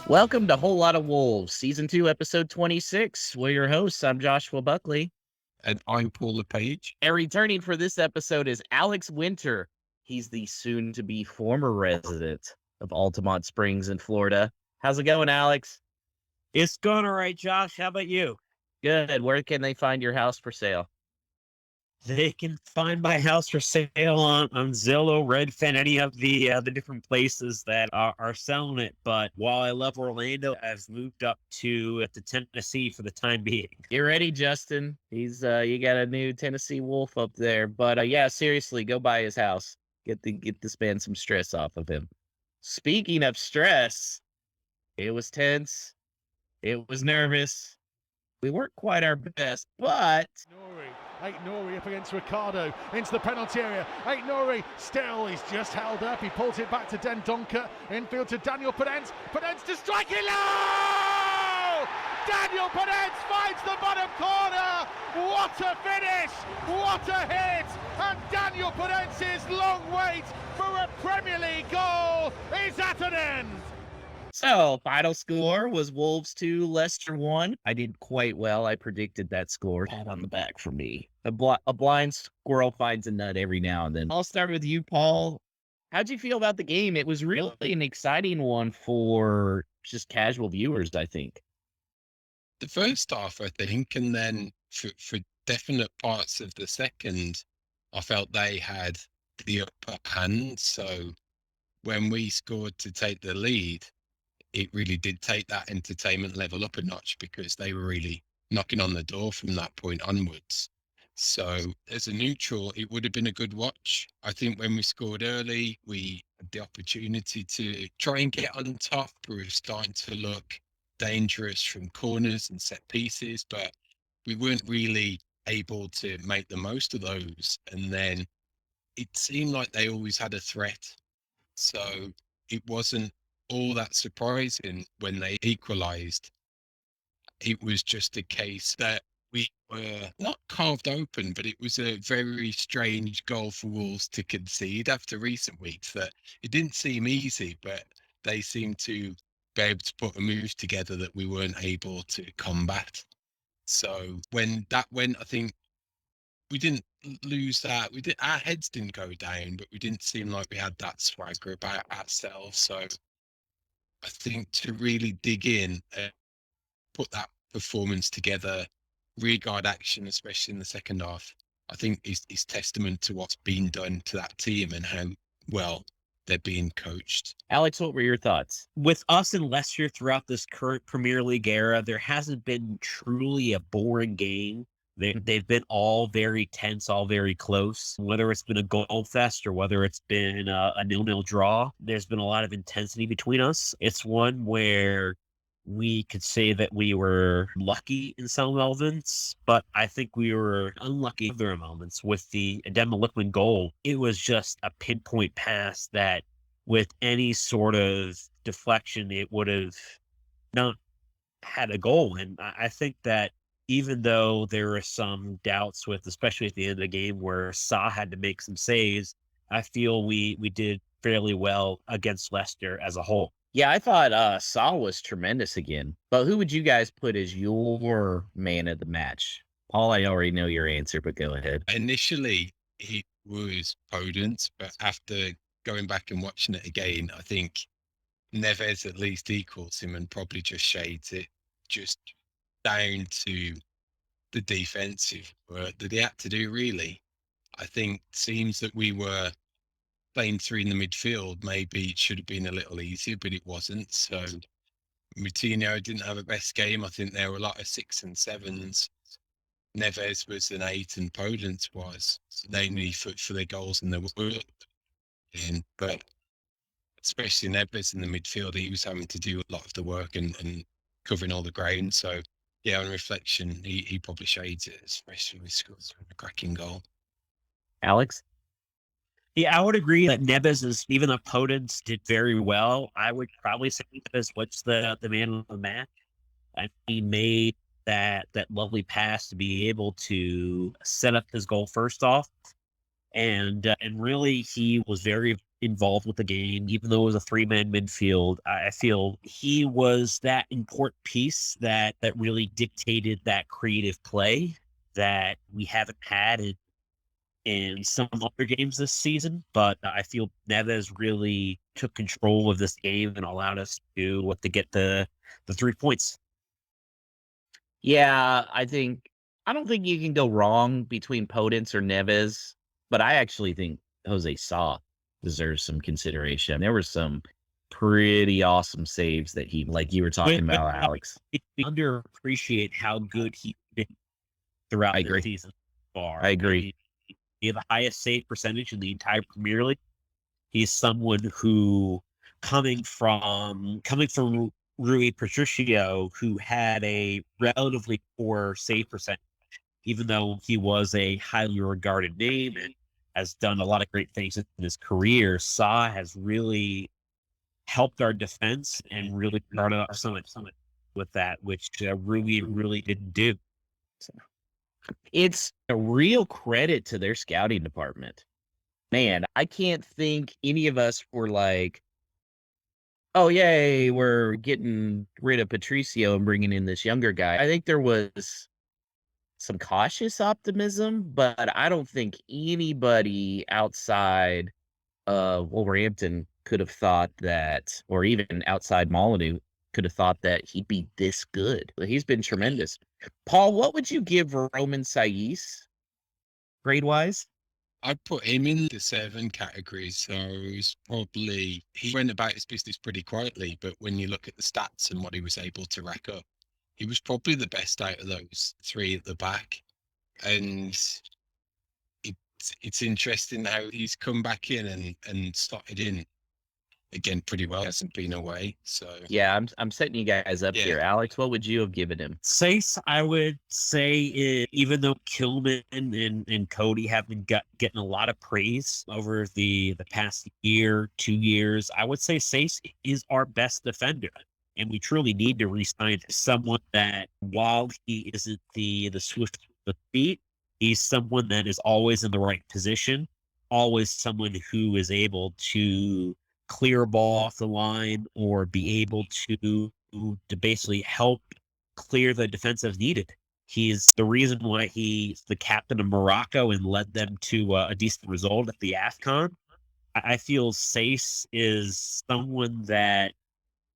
Welcome to Whole Lot of Wolves, Season 2, Episode 26. We're your hosts. I'm Joshua Buckley. And I'm Paul LePage. And returning for this episode is Alex Winter. He's the soon-to-be former resident of Altamont Springs in Florida. How's it going, Alex? It's going all right, Josh. How about you? Good. Where can they find your house for sale? They can find my house for sale on Zillow, Redfin, any of the different places that are selling it. But while I love Orlando, I've moved up to Tennessee for the time being. Get ready, Justin. He's you got a new Tennessee Wolf up there. But yeah, seriously, go buy his house. Get this man some stress off of him. Speaking of stress, it was tense. It was nervous. We weren't quite our best, but Nori up against Ricardo into the penalty area. Nori still, he's just held up. He pulls it back to Den Donker. Infield to Daniel Pedence. Pedence to strike it low! Daniel Pedence finds the bottom corner. What a finish! What a hit! And Daniel Pedence's long wait for a Premier League goal is at an end. So, final score was Wolves 2, Leicester 1. I did quite well. I predicted that score. Pat on the back for me. A blind squirrel finds a nut every now and then. I'll start with you, Paul. How'd you feel about the game? It was really an exciting one for just casual viewers, I think. The first half, I think, and then for definite parts of the second, I felt they had the upper hand. So when we scored to take the lead, it really did take that entertainment level up a notch because they were really knocking on the door from that point onwards. So as a neutral, it would have been a good watch. I think when we scored early, we had the opportunity to try and get on top. We were starting to look dangerous from corners and set pieces, but we weren't really able to make the most of those. And then it seemed like they always had a threat. So it wasn't all that surprising when they equalized. It was just a case that we were not carved open, but it was a very strange goal for Wolves to concede after recent weeks. That it didn't seem easy, but they seemed to be able to put a move together that we weren't able to combat. So when that went, I think we didn't lose that. Our heads didn't go down, but we didn't seem like we had that swagger about ourselves. So I think to really dig in and put that performance together, regard action, especially in the second half, I think is testament to what's been done to that team and how well they're being coached. Alex, what were your thoughts? With us and Leicester throughout this current Premier League era, there hasn't been truly a boring game. They've been all very tense, all very close. Whether it's been a goal fest or whether it's been a 0-0 draw, there's been a lot of intensity between us. It's one where we could say that we were lucky in some elements, but I think we were unlucky in other moments. With the Adema Lippman goal, it was just a pinpoint pass that with any sort of deflection, it would have not had a goal. And I think that even though there were some doubts with, especially at the end of the game where Sa had to make some saves, I feel we did fairly well against Leicester as a whole. Yeah, I thought Sa was tremendous again. But who would you guys put as your man of the match? Paul, I already know your answer, but go ahead. Initially, it was Podence, but after going back and watching it again, I think Neves at least equals him and probably just shades it just down to the defensive work that he had to do, really. I think it seems that we were playing through in the midfield. Maybe it should have been a little easier, but it wasn't. So Moutinho didn't have a best game. I think there were a lot of 6 and 7s. Neves was an 8 and Podence was. They need for their goals and their work. But especially Neves in the midfield, he was having to do a lot of the work and covering all the ground. So yeah, on reflection, he probably shades it, especially with scores a cracking goal. Alex? Yeah, I would agree that Neves is, even though Podence did very well, I would probably say Neves was the man of the match. And he made that lovely pass to be able to set up his goal first off. And really, he was very involved with the game, even though it was a three-man midfield. I feel he was that important piece that really dictated that creative play that we haven't had in some other games this season. But I feel Neves really took control of this game and allowed us to get the 3 points. Yeah, I don't think you can go wrong between Podence or Neves, but I actually think Jose Sa deserves some consideration. There were some pretty awesome saves that he, like you were talking about, Alex. We underappreciate how good he's been throughout I the agree. season so far. I agree. He had the highest save percentage in the entire Premier League. He's someone who coming from Rui Patricio, who had a relatively poor save percentage, even though he was a highly regarded name and has done a lot of great things in his career. Sa has really helped our defense and really brought up some with that, which Rui really didn't do. So, it's a real credit to their scouting department. Man, I can't think any of us were like, oh, yay, we're getting rid of Patricio and bringing in this younger guy. I think there was some cautious optimism, but I don't think anybody outside of Wolverhampton could have thought that, or even outside Molyneux could have thought that he'd be this good. He's been tremendous. Paul, what would you give Roman Saiz grade-wise? I'd put him in the 7 category. So he went about his business pretty quietly, but when you look at the stats and what he was able to rack up, he was probably the best out of those 3 at the back. And it's interesting how he's come back in and slotted in again pretty well. He hasn't been away. So yeah, I'm setting you guys up here. Alex, what would you have given him? Sace, I would say, even though Kilman and Cody have been getting a lot of praise over the past year, 2 years, I would say Sace is our best defender. And we truly need to re-sign someone that, while he isn't the swift of feet, he's someone that is always in the right position, always someone who is able to clear a ball off the line or be able to basically help clear the defense if needed. He's the reason why he's the captain of Morocco and led them to a decent result at the AFCON. I feel Sace is someone that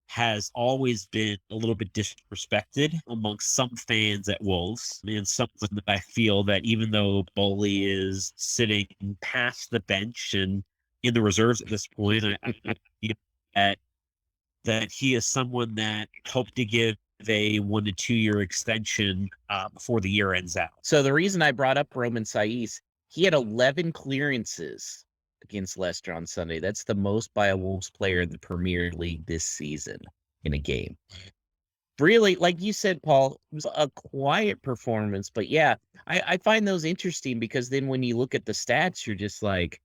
has always been a little bit disrespected amongst some fans at Wolves, and something that I feel that even though Bowley is sitting past the bench and in the reserves at this point, I feel that he is someone that hoped to give a 1 to 2 year extension before the year ends out. So the reason I brought up Roman Saiz, he had 11 clearances against Leicester on Sunday. That's the most by a Wolves player in the Premier League this season in a game. Really, like you said, Paul, it was a quiet performance, but yeah, I find those interesting because then when you look at the stats, you're just like,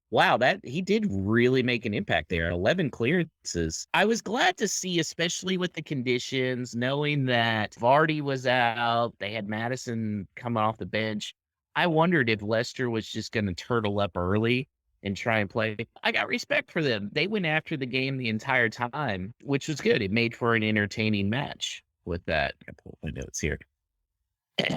wow, that he did really make an impact there. 11 clearances. I was glad to see, especially with the conditions, knowing that Vardy was out, they had Madison coming off the bench. I wondered if Leicester was just going to turtle up early and try and play. I got respect for them. They went after the game the entire time, which was good. It made for an entertaining match with that. I pull my notes here.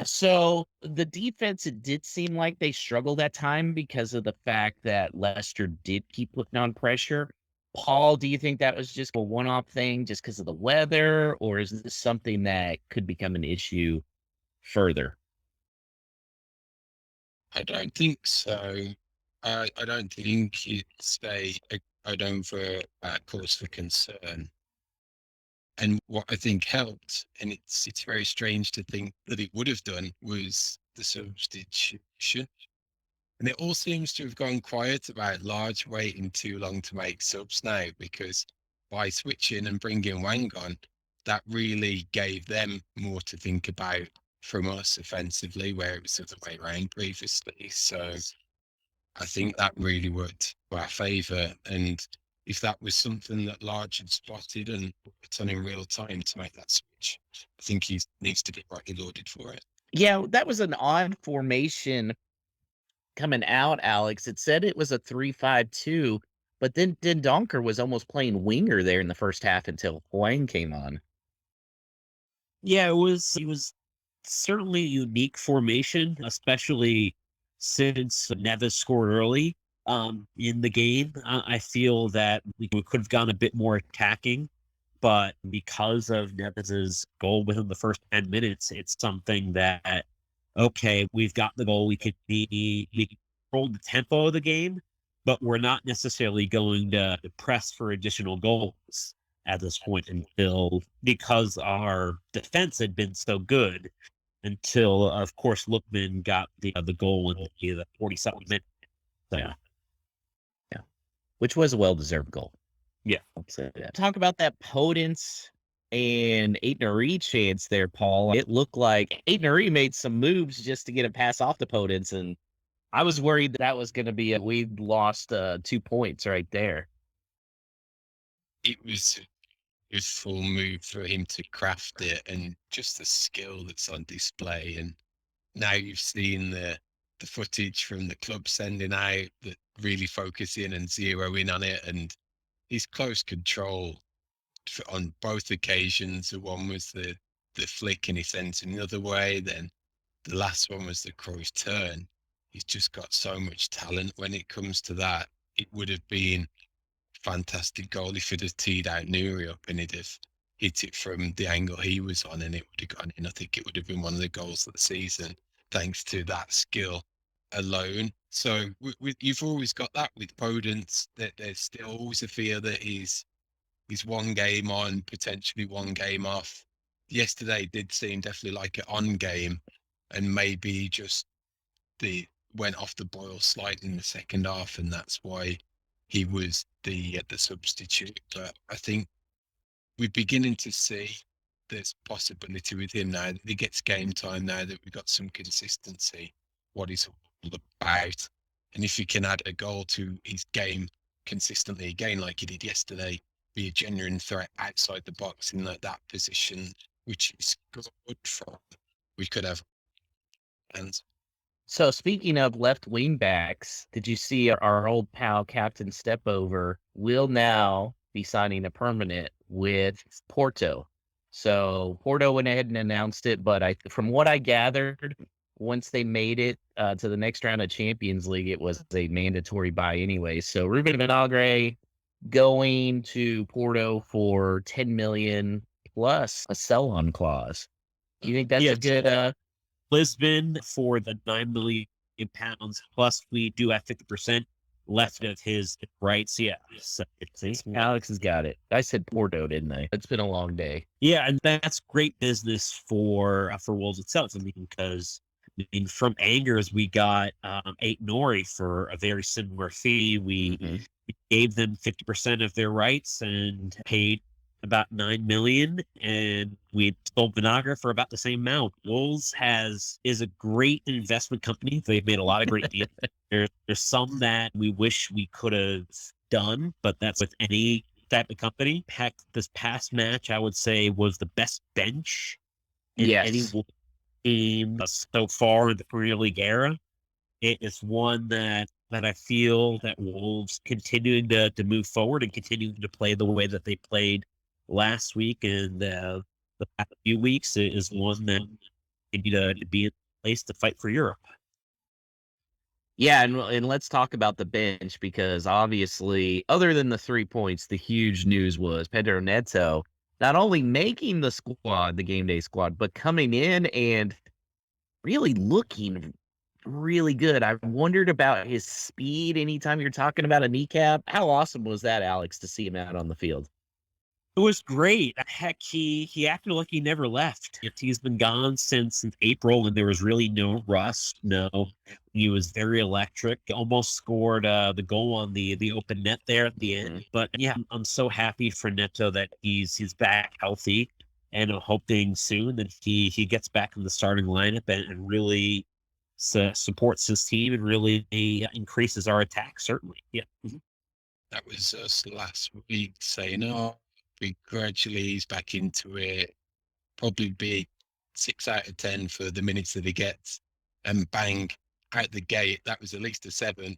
So the defense, it did seem like they struggled at time because of the fact that Leicester did keep putting on pressure. Paul, do you think that was just a one-off thing just because of the weather, or is this something that could become an issue further? I don't think so. I don't think it's a over cause for concern. And what I think helped, and it's very strange to think that it would have done, was the substitution. And it all seems to have gone quiet about Large waiting too long to make subs now, because by switching and bringing Wang on, that really gave them more to think about from us offensively, where it was the other way around previously. So I think that really worked to our favour. And if that was something that Large had spotted and put on in real time to make that switch, I think he needs to be rightly lauded for it. Yeah, that was an odd formation coming out, Alex. It said it was a 3-5-2, But then Donker was almost playing winger there in the first half until Huang came on. Yeah, it was certainly a unique formation, especially since Neves scored early in the game. I feel that we could have gone a bit more attacking, but because of Neves's goal within the first 10 minutes, it's something that, okay, we've got the goal. We control the tempo of the game, but we're not necessarily going to press for additional goals at this point until, because our defense had been so good until, of course, Lookman got the goal in the 47 minutes. So, Yeah. Yeah. Which was a well-deserved goal. yeah. Talk about that Potence and Aitnari chance there, Paul. It looked like Aitnari made some moves just to get a pass off the Potence, and I was worried that was going to be we'd lost 2 points right there. It was full move for him to craft it, and just the skill that's on display. And now you've seen the footage from the club sending out that really focus in and zero in on it, and his close control on both occasions. The one was the flick and he sends it another way. Then the last one was the Cruyff turn. He's just got so much talent when it comes to that. It would have been fantastic goal if he'd have teed out Nuri up and he'd have hit it from the angle he was on and it would have gone in. I think it would have been one of the goals of the season, thanks to that skill alone. So you've always got that with Podence, that there's still always a fear that he's one game on, potentially one game off. Yesterday did seem definitely like an on game, and maybe just went off the boil slightly in the second half, and that's why he was the substitute. But I think we're beginning to see there's possibility with him now that he gets game time, now that we've got some consistency, what he's all about. And if you can add a goal to his game consistently again, like he did yesterday, be a genuine threat outside the box in that position, which is good for, we could have. And So speaking of left wing backs, did you see our old pal Captain Stepover will now be signing a permanent with Porto? So Porto went ahead and announced it, but from what I gathered, once they made it to the next round of Champions League, it was a mandatory buy anyway. So Ruben Vinagre going to Porto for 10 million plus a sell-on clause. You think that's a good Lisbon for the £9 million, plus we do have 50% left of his rights. Yeah. So Alex has got it. I said Porto, didn't I? It's been a long day. Yeah, and that's great business for Wolves itself. I mean, because from Angers we got Aitnori for a very similar fee. We gave them 50% of their rights and paid about 9 million, and we sold Vinagre for about the same amount. Wolves is a great investment company. They've made a lot of great deals. There's some that we wish we could have done, but that's with any type of company. Heck, this past match, I would say, was the best bench in any Wolves game so far in the Premier League era. It is one that I feel that Wolves continuing to move forward and continuing to play the way that they played last week and the past few weeks is one that they need to be in place to fight for Europe. Yeah, and let's talk about the bench, because obviously, other than the 3 points, the huge news was Pedro Neto not only making the squad, the game day squad, but coming in and really looking really good. I wondered about his speed anytime you're talking about a kneecap. How awesome was that, Alex, to see him out on the field? It was great. Heck, he acted like he never left. He's been gone since April, and there was really no rust. No, he was very electric. Almost scored the goal on the open net there at the end. But yeah, I'm so happy for Neto that he's back healthy, and I'm hoping soon that he gets back in the starting lineup and really supports his team and really increases our attack. Certainly, yeah. That was us last week saying, oh, gradually he's back into it, probably be 6 out of 10 for the minutes that he gets, and bang, out the gate, that was at least a 7.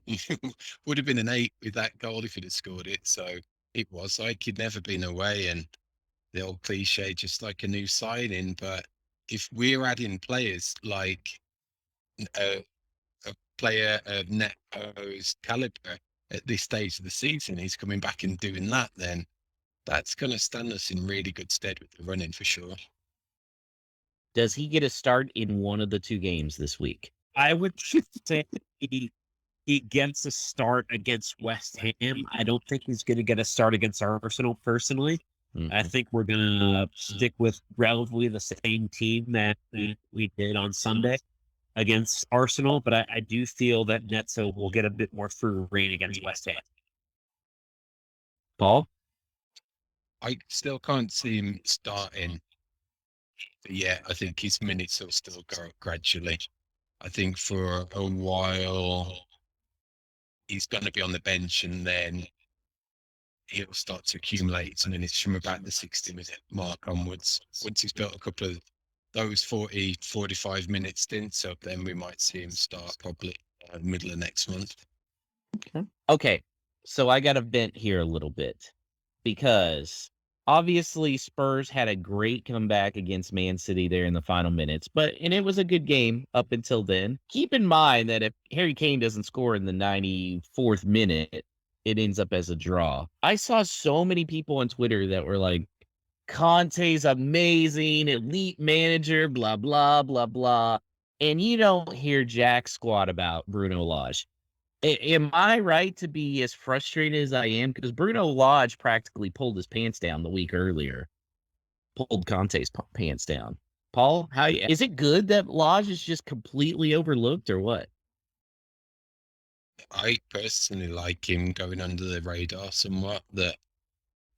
Would have been an 8 with that goal if he'd have scored it. So it was like he'd never been away, and the old cliche, just like a new signing. But if we're adding players like a player of Neto's caliber at this stage of the season, he's coming back and doing that, then that's going to stand us in really good stead with the running for sure. Does he get a start in one of the 2 games this week? I would say he gets a start against West Ham. I don't think he's going to get a start against Arsenal personally. I think we're going to stick with relatively the same team that we did on Sunday against Arsenal, but I do feel that Neto will get a bit more free rein against West Ham. Paul? I still can't see him starting. But yeah, I think his minutes will still go up gradually. I think for a while he's going to be on the bench, and then he'll start to accumulate some minutes from about the 60-minute mark onwards. Once he's built a couple of those 40, 45 minute stints up, then we might see him start probably middle of next month. Okay, so I got to vent here a little bit, because obviously Spurs had a great comeback against Man City there in the final minutes, and it was a good game up until then. Keep in mind that if Harry Kane doesn't score in the 94th minute, it ends up as a draw. I saw so many people on Twitter that were like, Conte's amazing, elite manager, blah, blah, blah, blah. And you don't hear jack squat about Bruno Lage. Am I right to be as frustrated as I am? Because Bruno Lage practically pulled his pants down the week earlier. Pulled Conte's pants down. Paul, is it good that Lage is just completely overlooked, or what? I personally like him going under the radar somewhat, that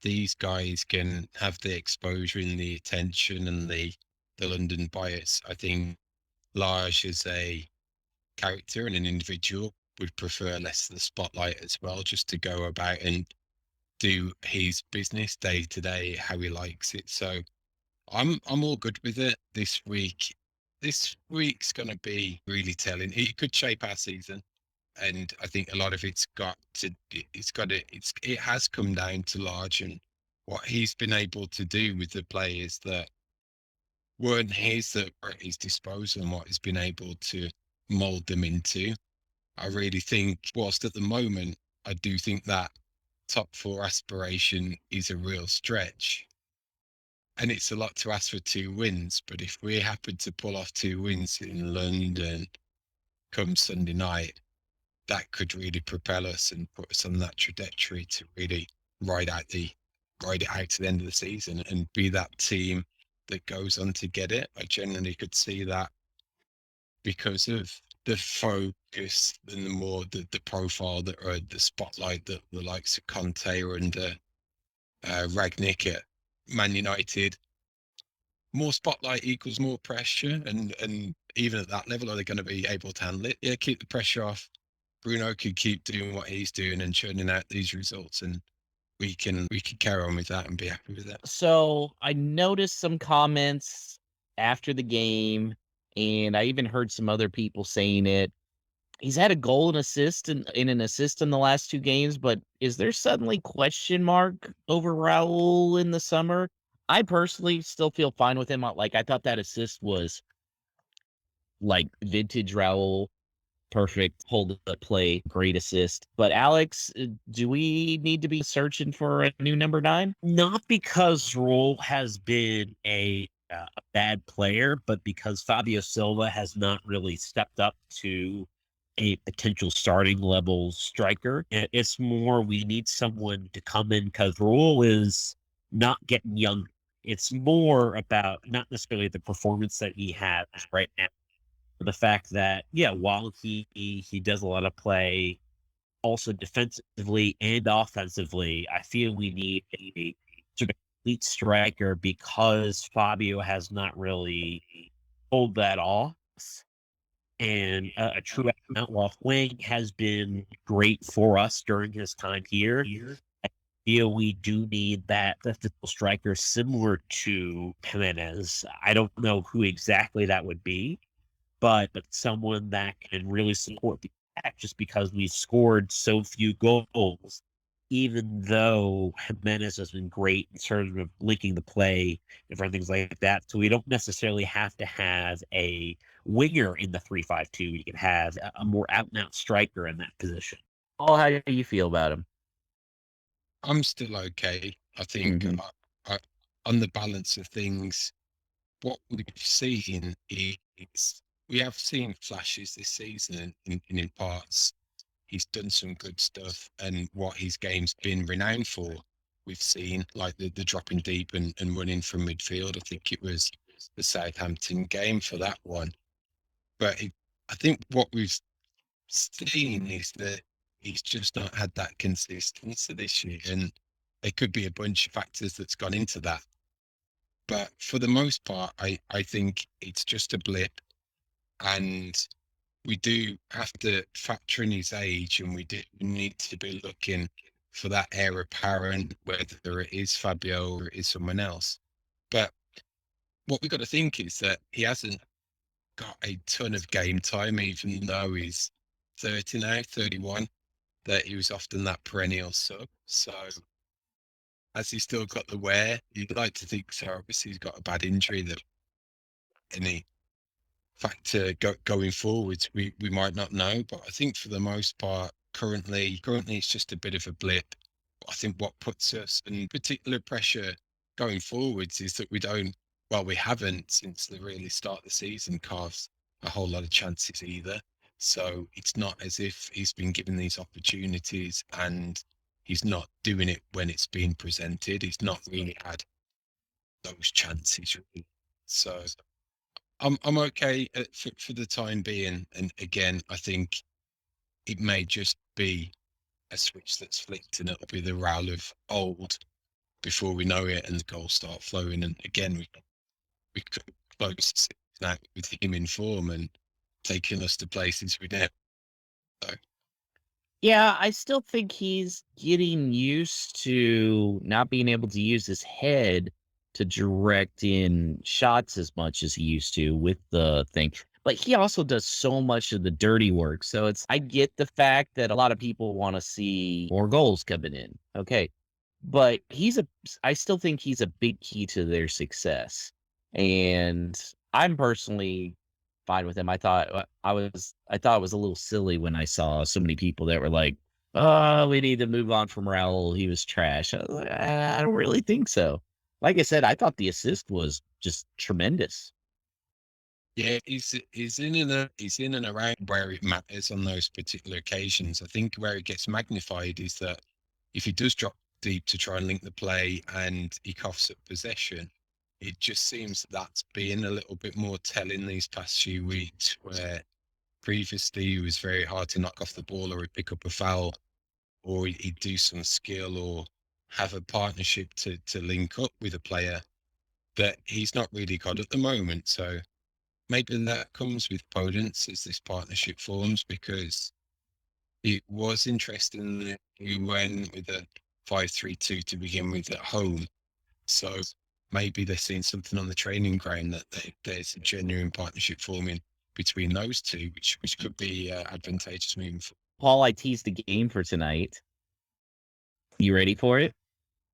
these guys can have the exposure and the attention and the London bias. I think Lage as a character and an individual would prefer less of the spotlight as well, just to go about and do his business day to day how he likes it. So I'm all good with it this week. This week's going to be really telling. It could shape our season. And I think a lot of it has come down to Lage and what he's been able to do with the players that weren't his, that were at his disposal, and what he's been able to mold them into. I really think, whilst at the moment, I do think that top 4 aspiration is a real stretch. And it's a lot to ask for 2 wins. But if we happen to pull off 2 wins in London come Sunday night, that could really propel us and put us on that trajectory to really ride it out to the end of the season and be that team that goes on to get it. I genuinely could see that, because of the focus and the profile that are the spotlight that the likes of Conte or under Ragnick at Man United. More spotlight equals more pressure, and even at that level, are they going to be able to handle it? Yeah, keep the pressure off. Bruno could keep doing what he's doing and churning out these results, and we can carry on with that and be happy with that. So I noticed some comments after the game, and I even heard some other people saying it. He's had a goal and assist in an assist in the last 2 games, but is there suddenly question mark over Raul in the summer? I personally still feel fine with him. Like, I thought that assist was like vintage Raul. Perfect hold up play, great assist. But Alex, do we need to be searching for a new number 9? Not because Raul has been a bad player, but because Fabio Silva has not really stepped up to a potential starting level striker. It's more we need someone to come in, because Raul is not getting young. It's more about not necessarily the performance that he has right now, the fact that, yeah, while he does a lot of play, also defensively and offensively, I feel we need a sort of complete striker, because Fabio has not really pulled that off. And a true out wing has been great for us during his time here. I feel we do need that physical striker similar to Jimenez. I don't know who exactly that would be, but someone that can really support the attack just because we've scored so few goals, even though Jimenez has been great in terms of linking the play and different things like that. So we don't necessarily have to have a winger in the 3-5-2. We can have a more out-and-out striker in that position. Paul, how do you feel about him? I'm still okay. I think I, on the balance of things, what we've seen is we have seen flashes this season in parts. He's done some good stuff, and what his game's been renowned for, we've seen like the dropping deep and running from midfield. I think it was the Southampton game for that one. But I think what we've seen is that he's just not had that consistency this year, and there could be a bunch of factors that's gone into that. But for the most part, I think it's just a blip, and we do have to factor in his age, and we need to be looking for that heir apparent, whether it is Fabio or it is someone else. But what we've got to think is that he hasn't got a ton of game time, even though he's 30 now, 31, that he was often that perennial sub. So has he still got the wear? You'd like to think so. Obviously, he's got a bad injury that any factor going forwards, we might not know. But I think for the most part, currently it's just a bit of a blip. I think what puts us in particular pressure going forwards is that we haven't since the really start of the season carved a whole lot of chances either. So it's not as if he's been given these opportunities and he's not doing it when it's being presented. He's not really had those chances really. So I'm okay for the time being. And again, I think it may just be a switch that's flicked, and it'll be the row of old before we know it, and the goals start flowing. And again, we could close now with him in form and taking us to places we never. So. Yeah, I still think he's getting used to not being able to use his head to direct in shots as much as he used to with the thing. But he also does so much of the dirty work. So I get the fact that a lot of people want to see more goals coming in. Okay. But I still think he's a big key to their success. And I'm personally fine with him. I thought it was a little silly when I saw so many people that were like, "Oh, we need to move on from Raul. He was trash." I was like, I don't really think so. Like I said, I thought the assist was just tremendous. Yeah, he's in and around where it matters on those particular occasions. I think where it gets magnified is that if he does drop deep to try and link the play and he coughs up possession, it just seems that's been a little bit more telling these past few weeks, where previously it was very hard to knock off the ball or he'd pick up a foul, or he'd do some skill or have a partnership to link up with a player that he's not really got at the moment. So maybe that comes with Podence as this partnership forms, because it was interesting that he went with a 5-3-2 to begin with at home. So maybe they're seeing something on the training ground that there's a genuine partnership forming between those two, which could be advantageous moving forward. Paul, I teased the game for tonight. You ready for it?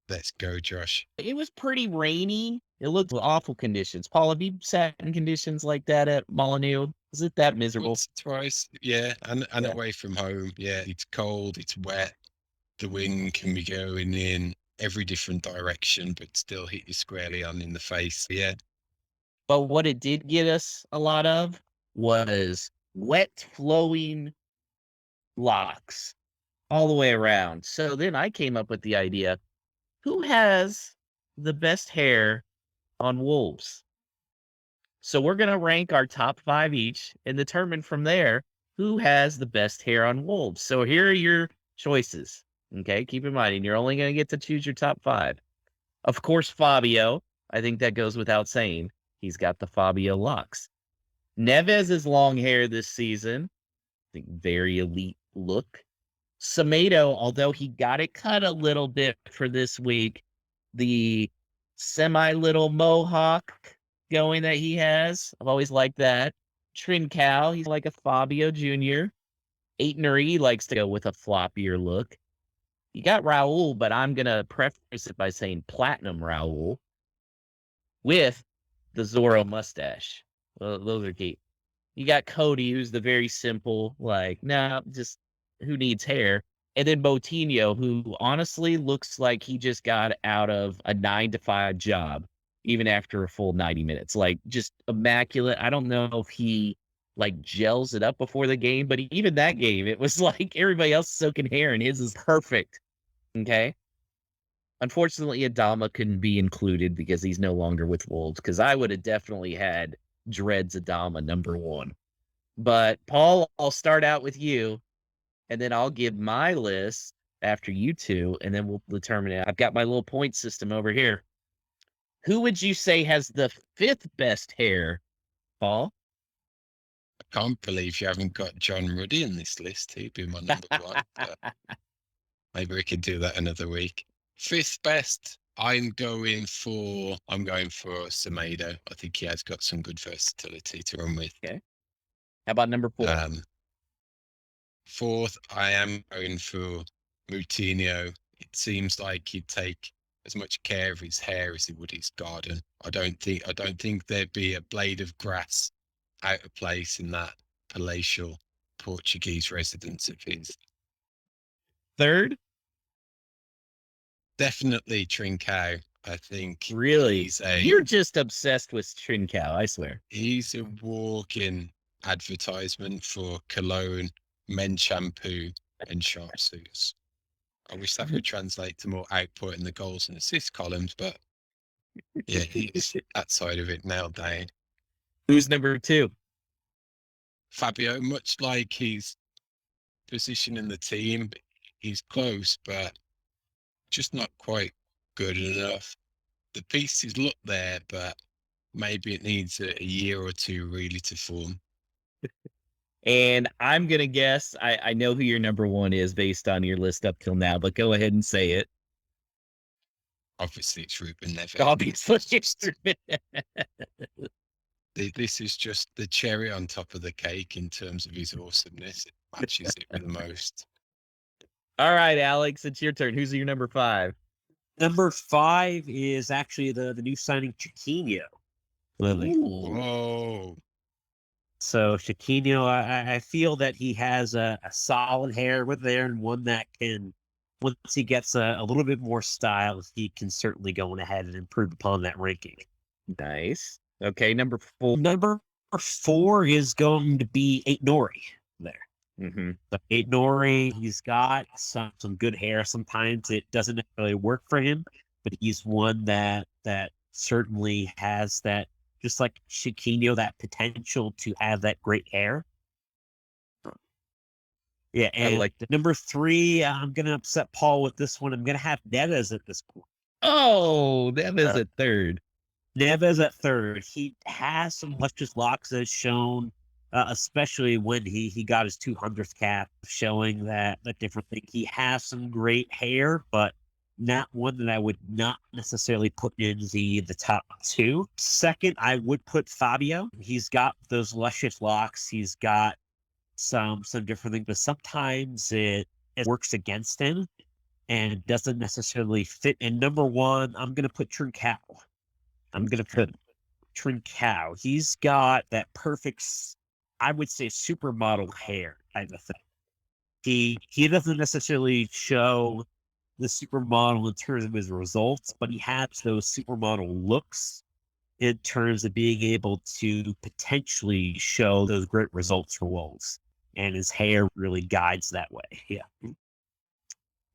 Let's go, Josh. It was pretty rainy. It looked awful conditions. Paul, have you sat in conditions like that at Molineux? Is it that miserable? Once, twice, yeah, and away from home. Yeah, it's cold, it's wet. The wind can be going in every different direction, but still hit you squarely in the face. Yeah. But what it did get us a lot of was wet flowing locks all the way around. So then I came up with the idea, who has the best hair on wolves? So we're going to rank our top 5 each and determine from there who has the best hair on wolves. So here are your choices. Okay, keep in mind, and you're only going to get to choose your top 5. Of course, Fabio. I think that goes without saying. He's got the Fabio locks. Neves' long hair this season. I think very elite look. Semedo, although he got it cut a little bit for this week, the semi-little mohawk going that he has, I've always liked that. Trincao, he's like a Fabio Jr. Aitnery likes to go with a floppier look. You got Raul, but I'm going to preface it by saying Platinum Raul with the Zorro mustache. Well, those are key. You got Cody, who's the very simple, like, nah, just who needs hair? And then Botinho, who honestly looks like he just got out of a 9-to-5 job, even after a full 90 minutes. Like, just immaculate. I don't know if he like gels it up before the game, but even that game, it was like everybody else soaking hair, and his is perfect. Okay. Unfortunately, Adama couldn't be included because he's no longer with Wolves, because I would have definitely had Dreads Adama #1. But Paul, I'll start out with you, and then I'll give my list after you two, and then we'll determine it. I've got my little point system over here. Who would you say has the 5th best hair, Paul? I can't believe you haven't got John Ruddy in this list. He'd be my #1. But maybe we could do that another week. 5th best, I'm going for Semedo. I think he has got some good versatility to run with. Okay. How about #4? 4th, I am going for Moutinho. It seems like he'd take as much care of his hair as he would his garden. I don't think there'd be a blade of grass out of place in that palatial Portuguese residence of his. 3rd? Definitely Trincao. I think Really? You're just obsessed with Trincao, I swear. He's a walking advertisement for cologne, men's shampoo, and sharp suits. I wish that would translate to more output in the goals and assist columns, but yeah, he's that side of it now, Dane. Who's #2? Fabio, much like his position in the team, he's close, but just not quite good enough. The pieces look there, but maybe it needs a year or two really to form. And I'm going to guess, I know who your #1 is based on your list up till now, but go ahead and say it. Obviously, it's Ruben Neves. Obviously. This is just the cherry on top of the cake in terms of his awesomeness. It matches it with the most. All right, Alex, it's your turn. Who's your #5? #5 is actually the new signing, Chiquinho. Whoa. So Chiquinho, I feel that he has a solid hair with there, and one that can, once he gets a little bit more style, he can certainly go on ahead and improve upon that ranking. Nice. Okay, #4. #4 is going to be Aitnery there. Mm-hmm. So Aitnery, he's got some good hair. Sometimes it doesn't necessarily work for him, but he's one that certainly has that, just like Chiquinho, that potential to have that great hair. Yeah, and like #3, I'm going to upset Paul with this one. I'm going to have Neves at this point. Oh, Neves at 3rd. Neves at 3rd. He has some luscious locks, as shown, especially when he got his 200th cap, showing that different thing. He has some great hair, but not one that I would not necessarily put in the top 2. 2nd, I would put Fabio. He's got those luscious locks. He's got some different things, but sometimes it works against him and doesn't necessarily fit. And #1, I'm going to put Trincao. He's got that perfect, I would say, supermodel hair type of thing. He doesn't necessarily show the supermodel in terms of his results, but he has those supermodel looks in terms of being able to potentially show those great results for Wolves. And his hair really guides that way. Yeah.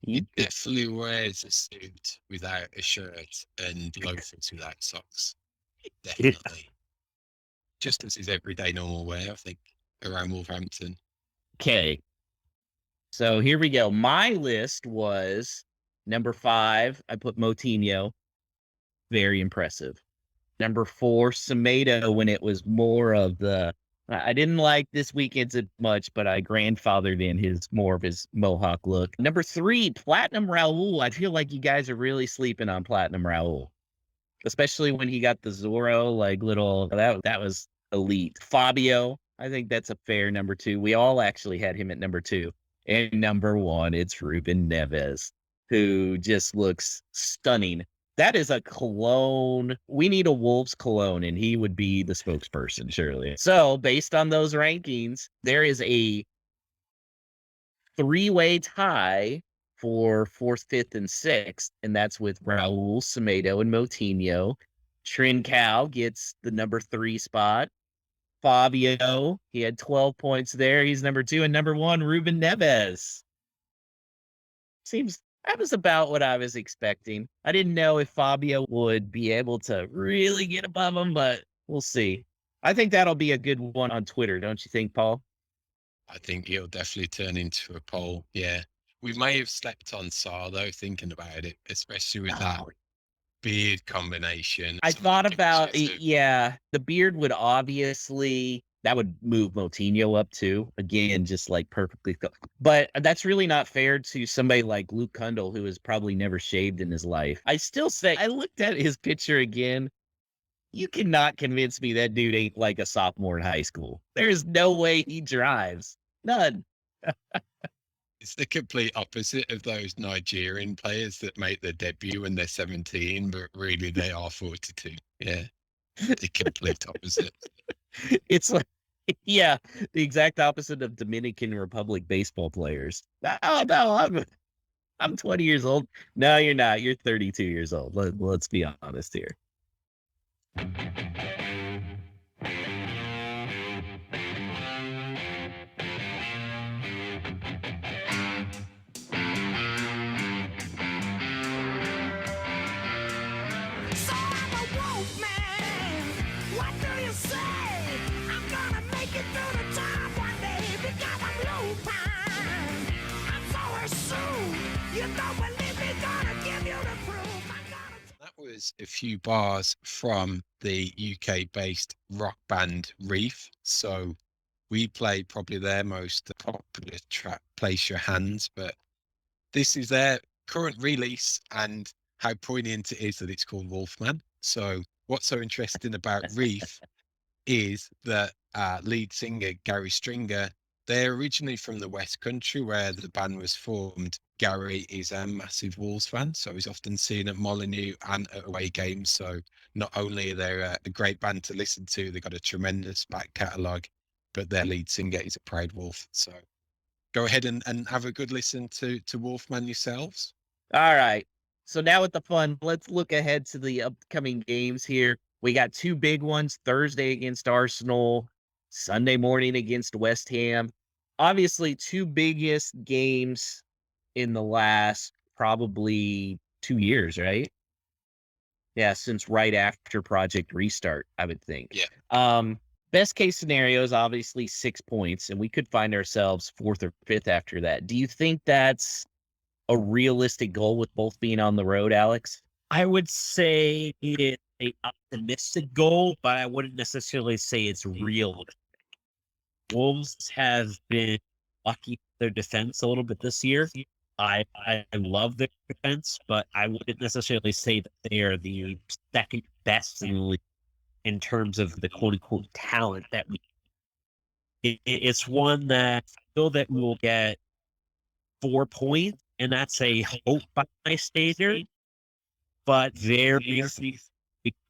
He definitely wears a suit without a shirt and loafers without socks. Definitely. Just as his everyday normal wear, I think, around Wolverhampton. Okay. So here we go. My list was #5. I put Moutinho. Very impressive. #4, Semedo, when it was more of the, I didn't like this weekend's as much, but I grandfathered in more of his mohawk look. #3, Platinum Raul. I feel like you guys are really sleeping on Platinum Raul, especially when he got the Zorro, like little, that was elite. Fabio, I think that's a fair number 2. We all actually had him at number 2. And number 1, it's Ruben Neves, who just looks stunning. That is a cologne. We need a Wolves cologne, and he would be the spokesperson, surely. So, based on those rankings, there is a 3-way tie for 4th, 5th, and 6th, and that's with Raul, Semedo, and Moutinho. Trincao gets the number 3 spot. Fabio, he had 12 points there. He's number 2, and number 1, Ruben Neves. That was about what I was expecting. I didn't know if Fabio would be able to really get above him, but we'll see. I think that'll be a good one on Twitter, don't you think, Paul? I think it'll definitely turn into a poll. Yeah. We may have slept on Sarr, though, thinking about it, especially with that beard combination. I thought about, just yeah, the beard would obviously, that would move Moutinho up too. Again, just like perfectly. But that's really not fair to somebody like Luke Kundle, who has probably never shaved in his life. I still say, I looked at his picture again. You cannot convince me that dude ain't like a sophomore in high school. There's no way he drives. None. It's the complete opposite of those Nigerian players that make their debut when they're 17, but really they are 42. Yeah. The complete opposite. It's like, yeah, the exact opposite of Dominican Republic baseball players. Oh, no, I'm 20 years old. No, you're not. You're 32 years old. Let's be honest here. So I'm a wolf man. What do you say? I'm gonna make it through the time one day because I'm lupine. I'm so assumed. You don't believe me, gonna give you the proof. That was a few bars from the UK-based rock band Reef. So we play probably their most popular track, Place Your Hands, but this is their current release, and how poignant it is that it's called Wolfman. So what's so interesting about Reef is that lead singer Gary Stringer, they're originally from the West Country where the band was formed. Gary is a massive Wolves fan, so he's often seen at Molineux and at away games. So not only are they a great band to listen to, they've got a tremendous back catalogue, but their lead singer is a proud Wolf. So go ahead and have a good listen to Wolfman yourselves. All right. So now with the fun, let's look ahead to the upcoming games here. We got 2 big ones, Thursday against Arsenal, Sunday morning against West Ham. Obviously, 2 biggest games in the last probably 2 years, right? Yeah, since right after Project Restart, I would think. Yeah. Best case scenario is obviously 6 points, and we could find ourselves 4th or 5th after that. Do you think that's a realistic goal with both being on the road, Alex? I would say it's an optimistic goal, but I wouldn't necessarily say it's realistic. Wolves have been lucky with their defense a little bit this year. I love their defense, but I wouldn't necessarily say that they are the second best in the league in terms of the quote unquote talent that it's one that I feel that we will get 4 points, and that's a hope by my standard. But we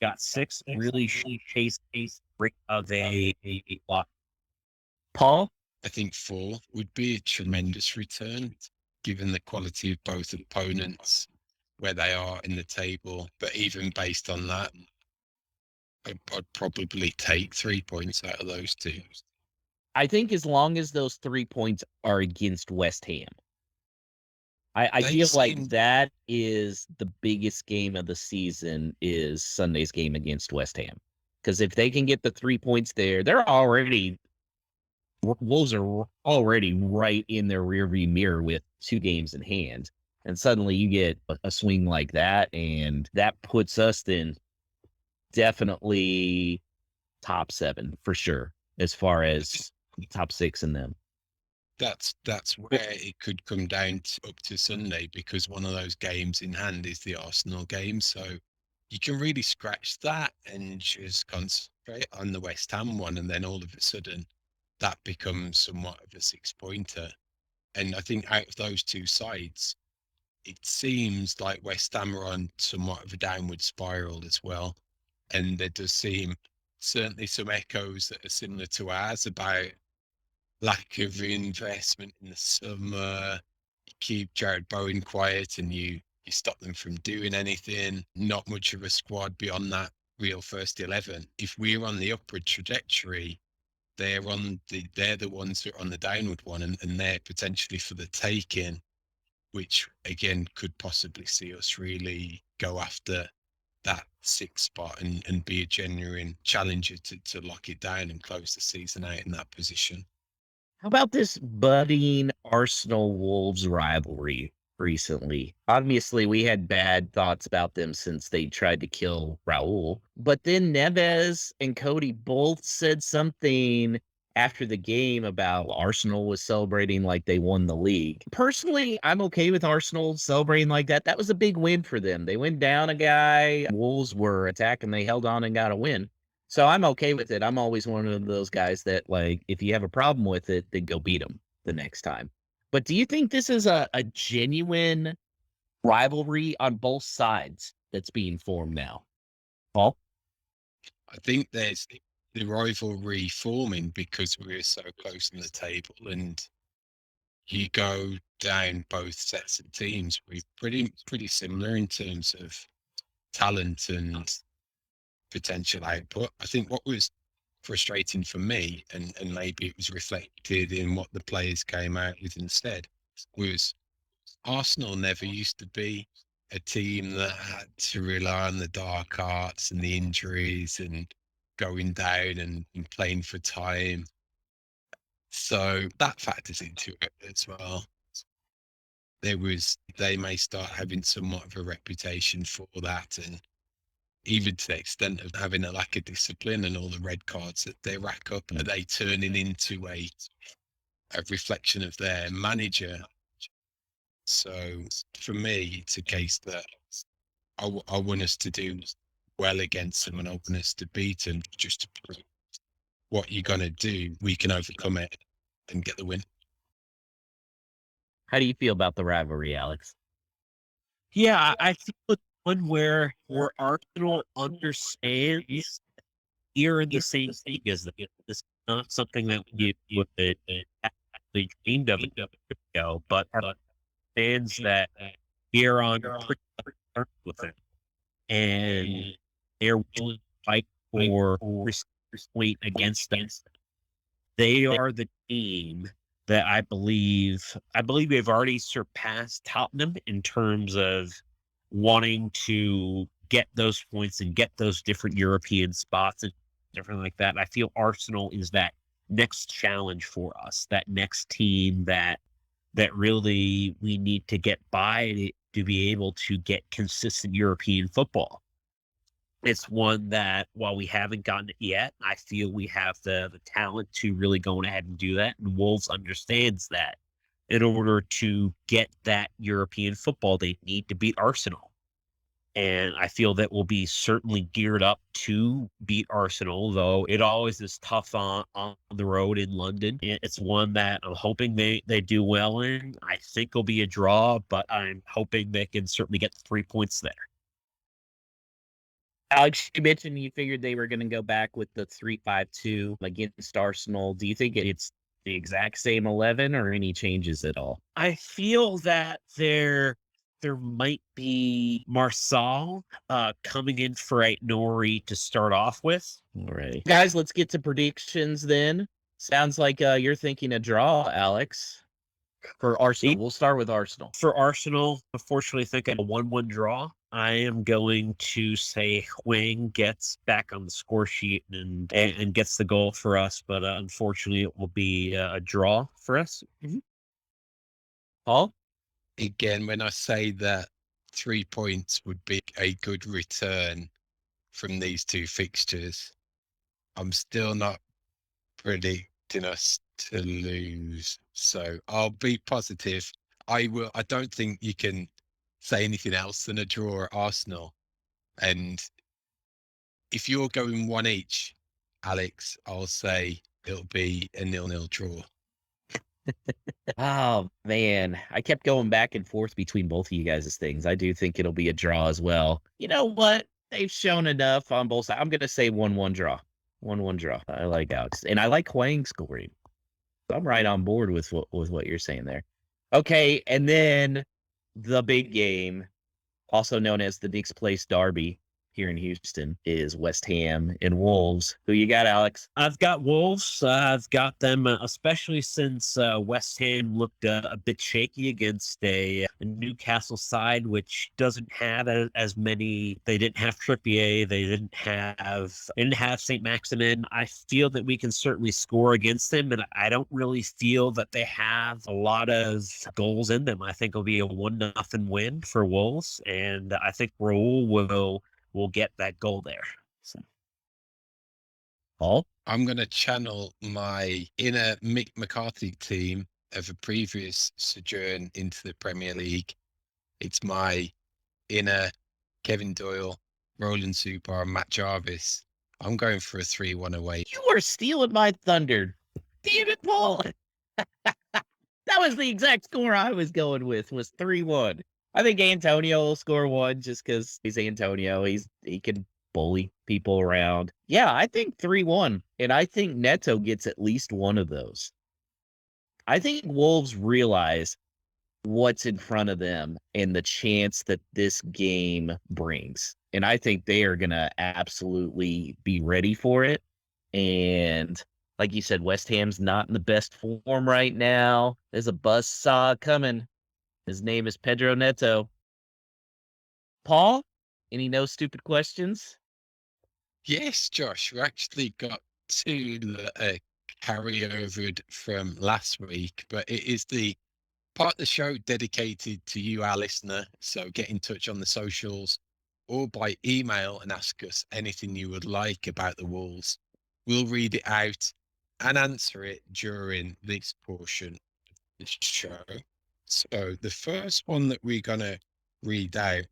got 6 really chase of a block. Paul? I think 4 would be a tremendous return, given the quality of both opponents, where they are in the table. But even based on that, I'd probably take 3 points out of those 2. I think as long as those 3 points are against West Ham. I feel like that is the biggest game of the season is Sunday's game against West Ham. Because if they can get the 3 points there, Wolves are already right in their rearview mirror with 2 games in hand. And suddenly you get a swing like that, and that puts us then definitely top 7 for sure, as far as top 6 in them. That's where it could come down up to Sunday, because one of those games in hand is the Arsenal game. So you can really scratch that and just concentrate on the West Ham one, and then all of a sudden that becomes somewhat of a 6-pointer. And I think out of those two sides, it seems like West Ham are on somewhat of a downward spiral as well. And there does seem certainly some echoes that are similar to ours about lack of investment in the summer. You keep Jared Bowen quiet and you stop them from doing anything. Not much of a squad beyond that real first 11. If we're on the upward trajectory, they're the ones that are on the downward one, and they're potentially for the taking, which again could possibly see us really go after that 6th spot and be a genuine challenger to lock it down and close the season out in that position. How about this budding Arsenal Wolves rivalry recently? Obviously, we had bad thoughts about them since they tried to kill Raul. But then Neves and Cody both said something after the game about Arsenal was celebrating like they won the league. Personally, I'm okay with Arsenal celebrating like that. That was a big win for them. They went down a guy. Wolves were attacking. They held on and got a win. So I'm okay with it. I'm always one of those guys that, like, if you have a problem with it, then go beat them the next time. But do you think this is a genuine rivalry on both sides that's being formed now? Paul? I think there's the rivalry forming because we're so close in the table, and you go down both sets of teams. We're pretty similar in terms of talent and potential output. I think what was frustrating for me, and maybe it was reflected in what the players came out with instead, was Arsenal never used to be a team that had to rely on the dark arts and the injuries and going down and playing for time. So that factors into it as well. They may start having somewhat of a reputation for that, and even to the extent of having a lack of discipline and all the red cards that they rack up, are they turning into a reflection of their manager? So for me, it's a case that I want us to do well against them, and I want us to beat them just to prove what you're going to do. We can overcome it and get the win. How do you feel about the rivalry, Alex? Yeah, I think it's one where Arsenal understands you're in the same league as them. This is not something that you would actually dreamed of a year ago, but understands that we're on pretty good terms with it, and they're willing to fight for point against us. They are the team that I believe we've already surpassed Tottenham in terms of wanting to get those points and get those different European spots and different like that. I feel Arsenal is that next challenge for us, that next team that really we need to get by to be able to get consistent European football. It's one that, while we haven't gotten it yet, I feel we have the talent to really go ahead and do that. And Wolves understands that in order to get that European football, they need to beat Arsenal. And I feel that we'll be certainly geared up to beat Arsenal, though it always is tough on the road in London. It's one that I'm hoping they do well in. I think it'll be a draw, but I'm hoping they can certainly get 3 points there. Alex, you mentioned you figured they were going to go back with the 3-5-2 against Arsenal. Do you think it's the exact same 11 or any changes at all? I feel that there might be Marsal coming in for Nori to start off with. All right. Guys, let's get to predictions then. Sounds like you're thinking a draw, Alex, for Arsenal. We'll start with Arsenal. For Arsenal, unfortunately, I think a 1-1 draw. I am going to say Huang gets back on the score sheet and gets the goal for us, but unfortunately, it will be a draw for us. Mm-hmm. Paul? Again, when I say that 3 points would be a good return from these two fixtures, I'm still not predicting us to lose. So I'll be positive. I don't think you can say anything else than a draw at Arsenal. And if you're going one each, Alex, I'll say it'll be a 0-0 draw. Oh man, I kept going back and forth between both of you guys' things. I do think it'll be a draw as well. You know what? They've shown enough on both sides. I'm gonna say 1-1 draw. 1-1 draw. I like Alex. And I like Huang scoring. So I'm right on board with what you're saying there. Okay, and then the big game, also known as the Knicks Place Derby here in Houston, is West Ham and Wolves. Who you got, Alex? I've got Wolves. I've got them, especially since West Ham looked a bit shaky against a Newcastle side, which doesn't have as many. They didn't have Trippier. They didn't have St. Maximin. I feel that we can certainly score against them, and I don't really feel that they have a lot of goals in them. I think it'll be a 1-0 win for Wolves, and I think Raul will get that goal there. So. Paul? I'm going to channel my inner Mick McCarthy team of a previous sojourn into the Premier League. It's my inner Kevin Doyle, Roland Supar, and Matt Jarvis. I'm going for a 3-1 away. You are stealing my thunder. Damn it, Paul. That was the exact score I was going with, was 3-1. I think Antonio will score one just because he's Antonio. He can bully people around. Yeah, I think 3-1. And I think Neto gets at least one of those. I think Wolves realize what's in front of them and the chance that this game brings. And I think they are going to absolutely be ready for it. And like you said, West Ham's not in the best form right now. There's a buzzsaw coming. His name is Pedro Neto. Paul, any no stupid questions? Yes, Josh, we actually got two that carry over from last week, but it is the part of the show dedicated to you, our listener. So get in touch on the socials or by email and ask us anything you would like about the Wolves. We'll read it out and answer it during this portion of the show. So the first one that we're going to read out,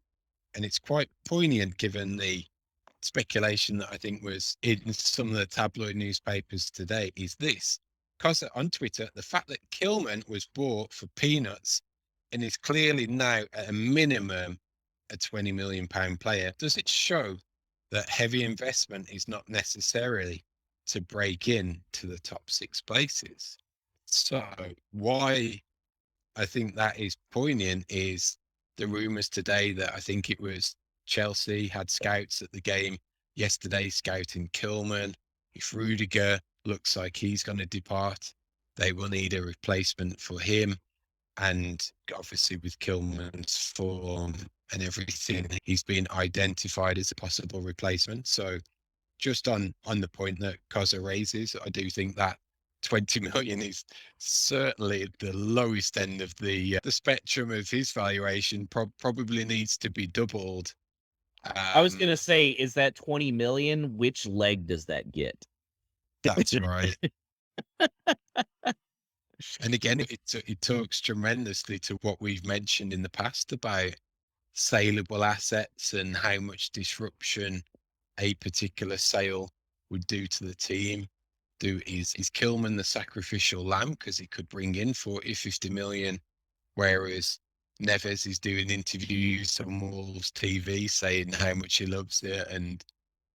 and it's quite poignant given the speculation that I think was in some of the tabloid newspapers today, is this. Because on Twitter, the fact that Kilman was bought for peanuts and is clearly now at a minimum a £20 million player, does it show that heavy investment is not necessarily to break in to the top 6 places? So why I think that is poignant is the rumours today that I think it was Chelsea had scouts at the game yesterday scouting Kilman. If Rudiger looks like he's going to depart, they will need a replacement for him. And obviously with Kilman's form and everything, he's been identified as a possible replacement. So just on the point that Koza raises, I do think that 20 million is certainly at the lowest end of the spectrum of his valuation. Probably needs to be doubled. I was going to say, is that 20 million? Which leg does that get? That's right. And again, it talks tremendously to what we've mentioned in the past about saleable assets and how much disruption a particular sale would do to the team. Is Kilman the sacrificial lamb because he could bring in 40-50 million, whereas Neves is doing interviews on Wolves TV saying how much he loves it and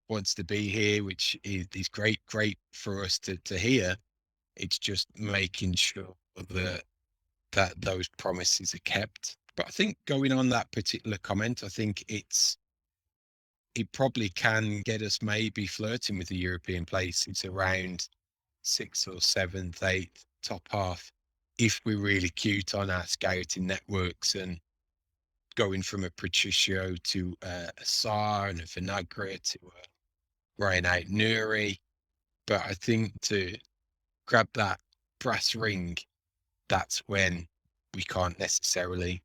wants to be here, which is great for us to hear. It's just making sure that those promises are kept. But I think going on that particular comment, I think it probably can get us maybe flirting with the European place. It's around 6th or 7th, 8th, top half, if we're really cute on our scouting networks and going from a Patricio to a Sarr and a Vinagre to a Ryan Nuri. But I think to grab that brass ring, that's when we can't necessarily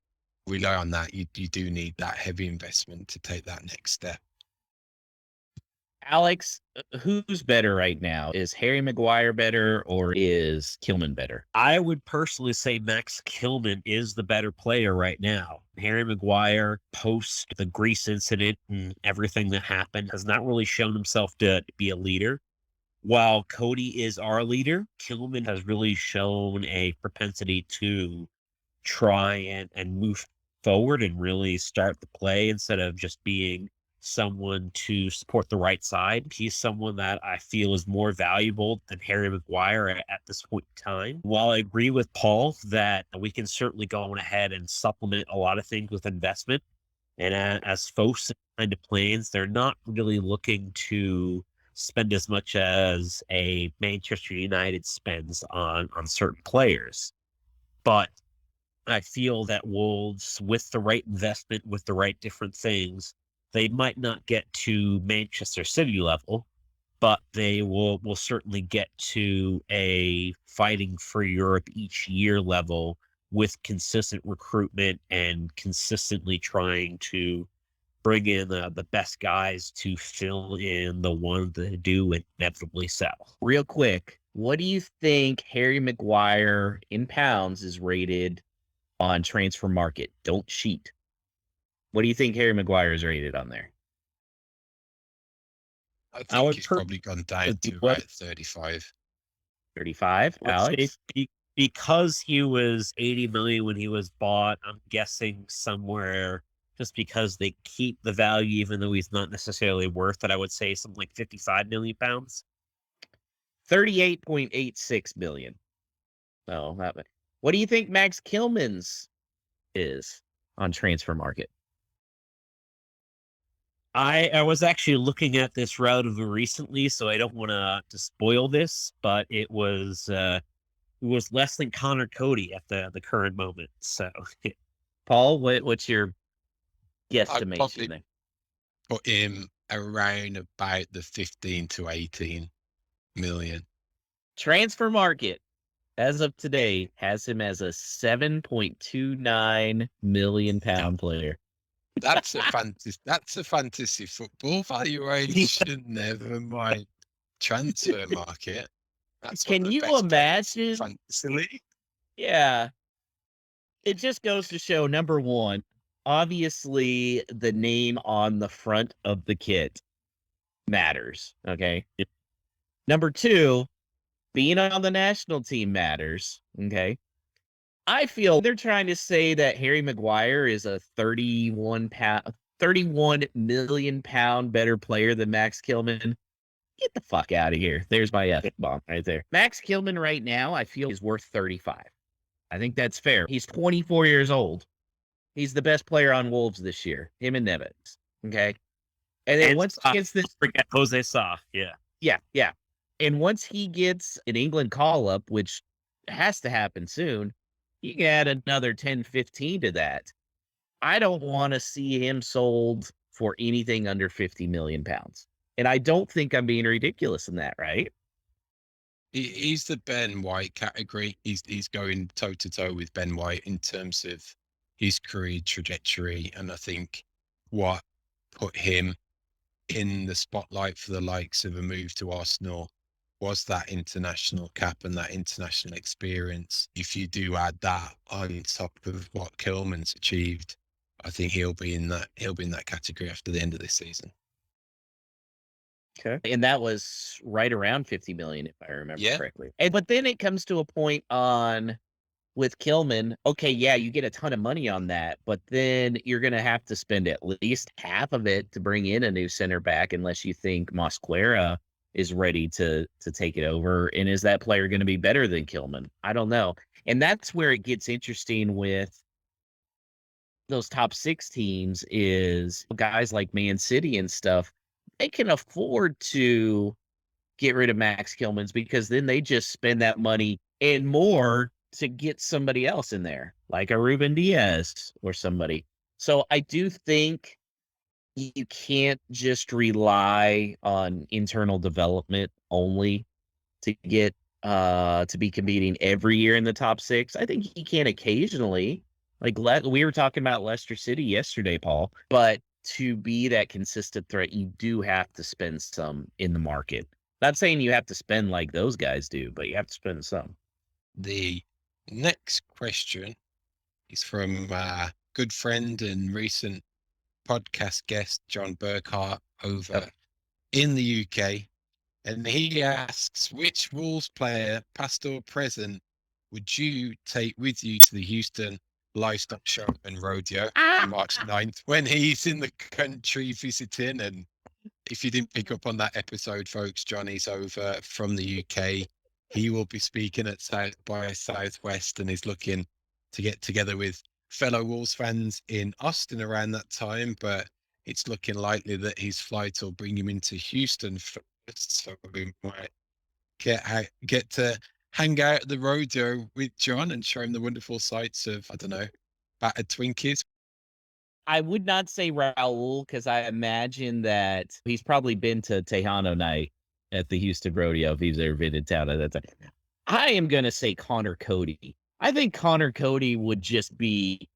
rely on that. You do need that heavy investment to take that next step. Alex, who's better right now? Is Harry Maguire better or is Kilman better? I would personally say Max Kilman is the better player right now. Harry Maguire, post the Greece incident and everything that happened, has not really shown himself to be a leader. while Cody is our leader, Kilman has really shown a propensity to try and move forward and really start the play instead of just being someone to support the right side. He's someone that I feel is more valuable than Harry Maguire at this point in time. While I agree with Paul that we can certainly go on ahead and supplement a lot of things with investment, and as folks kind of plans, they're not really looking to spend as much as a Manchester United spends on certain players. But I feel that Wolves, with the right investment, with the right different things, they might not get to Manchester City level, but they will certainly get to a fighting for Europe each year level with consistent recruitment and consistently trying to bring in the best guys to fill in the ones that do inevitably sell. Real quick, what do you think Harry Maguire in pounds is rated on Transfer Market? Don't cheat. What do you think Harry Maguire is rated on there? I think it's probably gone down to what? about 35. 35, Alex? Because he was 80 million when he was bought, I'm guessing somewhere, just because they keep the value even though he's not necessarily worth it, I would say something like 55 million pounds. 38.86 million. So what do you think Max Kilman's is on Transfer Market? I was actually looking at this relatively recently, so I don't want to spoil this, but it was less than Connor Cody at the current moment. So, Paul, what's your I'd guesstimation probably there? put him around about the 15 to 18 million. Transfer Market, as of today, has him as a 7.29 million pound player. That's a fantasy football valuation. Never mind transfer market. That's Can you imagine? Fantasy league. Yeah. It just goes to show, number one, obviously the name on the front of the kit matters. Okay. Number two, being on the national team matters. Okay. I feel they're trying to say that Harry Maguire is a 31 million pound better player than Max Kilman. Get the fuck out of here. There's my F bomb right there. Max Kilman right now, I feel, is worth 35. I think that's fair. He's 24 years old. He's the best player on Wolves this year. Him and Nevins. Okay. And then once he gets this, forget Jose Sa. Yeah. Yeah. And once he gets an England call up, which has to happen soon, you can add another 10, 15 to that. I don't want to see him sold for anything under 50 million pounds. And I don't think I'm being ridiculous in that, right? He's the Ben White category. He's going toe to toe with Ben White in terms of his career trajectory. And I think what put him in the spotlight for the likes of a move to Arsenal was that international cap and that international experience. If you do add that on top of what Kilman's achieved, I think he'll be in that category after the end of this season. Okay. And that was right around 50 million, if I remember correctly. But then it comes to a point with Kilman. Okay, yeah, you get a ton of money on that, but then you're going to have to spend at least half of it to bring in a new center back, unless you think Mosquera is ready to take it over. And is that player going to be better than Kilman? I don't know. And that's where it gets interesting with those top six teams, is guys like Man City and stuff. They can afford to get rid of Max Kilman's, because then they just spend that money and more to get somebody else in there, like a Ruben Diaz or somebody. So I do think you can't just rely on internal development only to get to be competing every year in the top six. I think you can occasionally, like we were talking about Leicester City yesterday, Paul, but to be that consistent threat, you do have to spend some in the market. Not saying you have to spend like those guys do, but you have to spend some. The next question is from good friend and recent podcast guest John Burkhart over in the UK. And he asks, which Wolves player, past or present, would you take with you to the Houston Livestock Show and Rodeo on March 9th when he's in the country visiting? And if you didn't pick up on that episode, folks, Johnny's over from the UK. He will be speaking at South by Southwest and is looking to get together with fellow Wolves fans in Austin around that time. But it's looking likely that his flight will bring him into Houston first, so we might get to hang out at the rodeo with John and show him the wonderful sights of, I don't know, battered Twinkies. I would not say Raul because I imagine that he's probably been to Tejano night at the Houston Rodeo if he's ever been in town at that time. I am going to say Connor Cody. I think Connor Cody would just be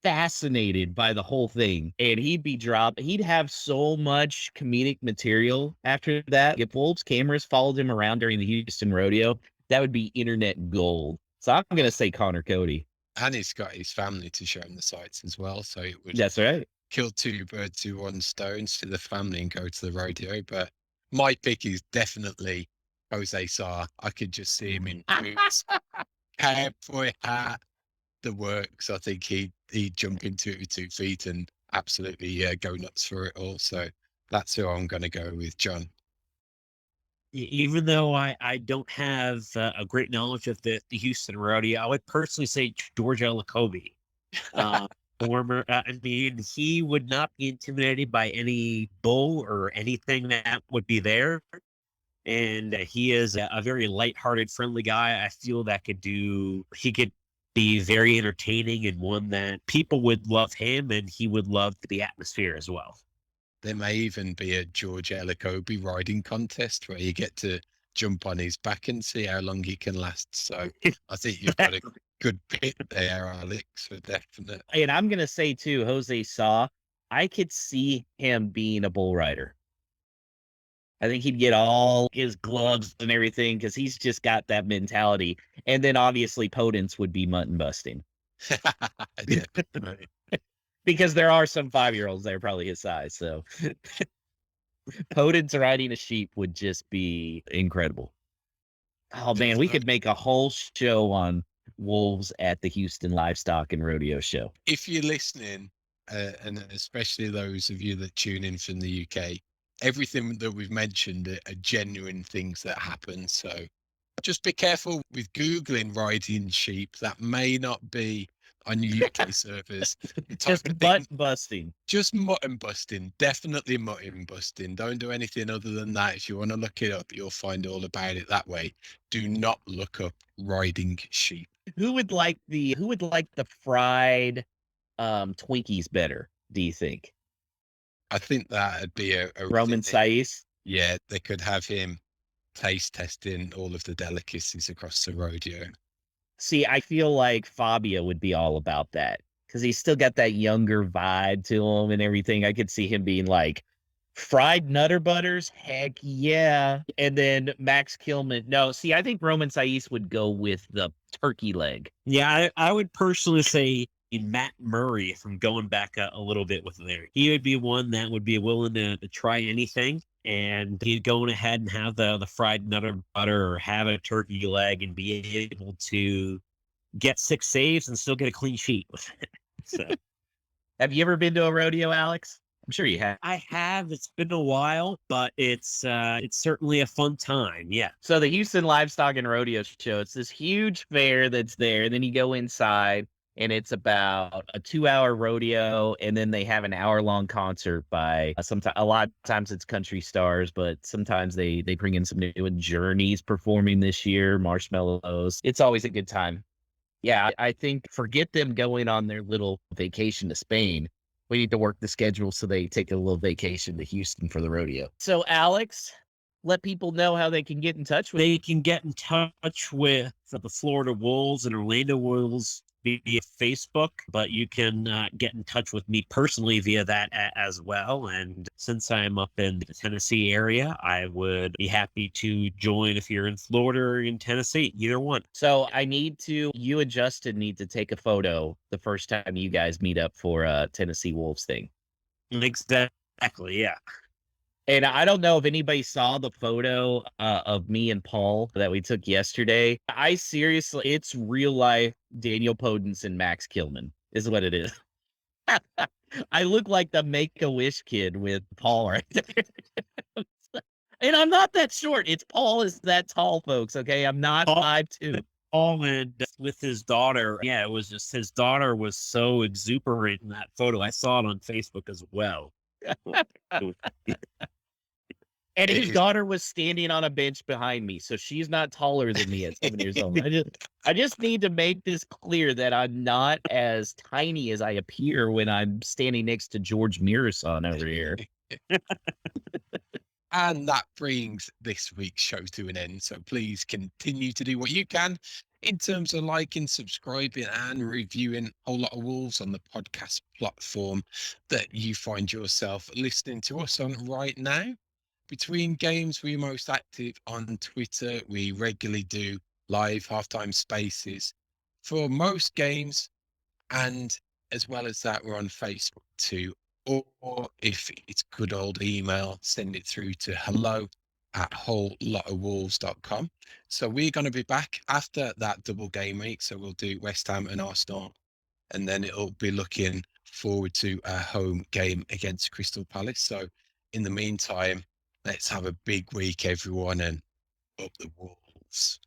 fascinated by the whole thing, and he'd have so much comedic material after that. If Wolves cameras followed him around during the Houston Rodeo, that would be internet gold. So I'm going to say Connor Cody. And he's got his family to show him the sights as well. So it would That's right. kill two birds with one stone, see the family and go to the rodeo. But my pick is definitely Jose Sarr. I could just see him in boots, cowboy hat, the works. I think he'd jump into it with 2 feet and absolutely go nuts for it all. So that's who I'm going to go with, John. Even though I don't have a great knowledge of the Houston Rodeo, I would personally say George Elacobi. Former, I mean, he would not be intimidated by any bull or anything that would be there. And he is a very lighthearted, friendly guy. I feel that he could be very entertaining and one that people would love him and he would love the atmosphere as well. There may even be a George Elacobi riding contest where you get to jump on his back and see how long he can last. So I think you've got a good pick there, Alex, for definite. And I'm going to say, too, Jose Sarr, I could see him being a bull rider. I think he'd get all his gloves and everything because he's just got that mentality. And then obviously Potence would be mutton busting. Yeah. Because there are some 5-year-olds that are probably his size. So Potence riding a sheep would just be incredible. Oh, man, we could make a whole show on wolves at the Houston Livestock and Rodeo Show. If you're listening, and especially those of you that tune in from the UK, everything that we've mentioned are genuine things that happen. So just be careful with Googling riding sheep. That may not be on your UK servers. Just butt busting. Just mutton busting. Definitely mutton busting. Don't do anything other than that. If you want to look it up, you'll find all about it that way. Do not look up riding sheep. Who would like the fried Twinkies better, do you think? I think that'd be a Roman Saiz? Yeah, they could have him taste testing all of the delicacies across the rodeo. See, I feel like Fabio would be all about that because he's still got that younger vibe to him and everything. I could see him being like, fried Nutter Butters? Heck yeah. And then Max Kilman. No, see, I think Roman Saiz would go with the turkey leg. Yeah, I would personally say Matt Murray, if I'm going back a little bit with there. He would be one that would be willing to try anything. And he'd go ahead and have the fried Nutter Butter or have a turkey leg and be able to get 6 saves and still get a clean sheet with it. So, have you ever been to a rodeo, Alex? I'm sure you have. I have. It's been a while, but it's certainly a fun time. Yeah. So the Houston Livestock and Rodeo Show, it's this huge fair that's there. And then you go inside and it's about a 2-hour rodeo. And then they have an hour-long concert by a lot of times it's country stars, but sometimes they bring in some new Journeys performing this year, Marshmallows. It's always a good time. Yeah, I think forget them going on their little vacation to Spain. We need to work the schedule so they take a little vacation to Houston for the rodeo. So, Alex, let people know how they can get in touch with you. They can get in touch with the Florida Wolves and Orlando Wolves via Facebook, but you can get in touch with me personally via that as well. And since I'm up in the Tennessee area, I would be happy to join if you're in Florida or in Tennessee, either one. So you and Justin need to take a photo the first time you guys meet up for a Tennessee Wolves thing. Exactly, yeah. And I don't know if anybody saw the photo of me and Paul that we took yesterday. I seriously, it's real life Daniel Podence and Max Kilman is what it is. I look like the Make-A-Wish kid with Paul right there. And I'm not that short. It's Paul is that tall, folks. Okay, I'm not Paul- 5'2". Paul and with his daughter. Yeah, it was just his daughter was so exuberant in that photo. I saw it on Facebook as well. And his daughter was standing on a bench behind me, so she's not taller than me at 7 years old. I just need to make this clear that I'm not as tiny as I appear when I'm standing next to George Mirasan over here. And that brings this week's show to an end. So please continue to do what you can in terms of liking, subscribing, and reviewing a whole lot of Wolves on the podcast platform that you find yourself listening to us on right now. Between games, we're most active on Twitter. We regularly do live halftime spaces for most games. And as well as that, we're on Facebook too. Or if it's good old email, send it through to hello@wholelotofwolves.com. So we're going to be back after that double game week. So we'll do West Ham and Arsenal. And then it'll be looking forward to a home game against Crystal Palace. So in the meantime, let's have a big week, everyone, and up the Wolves.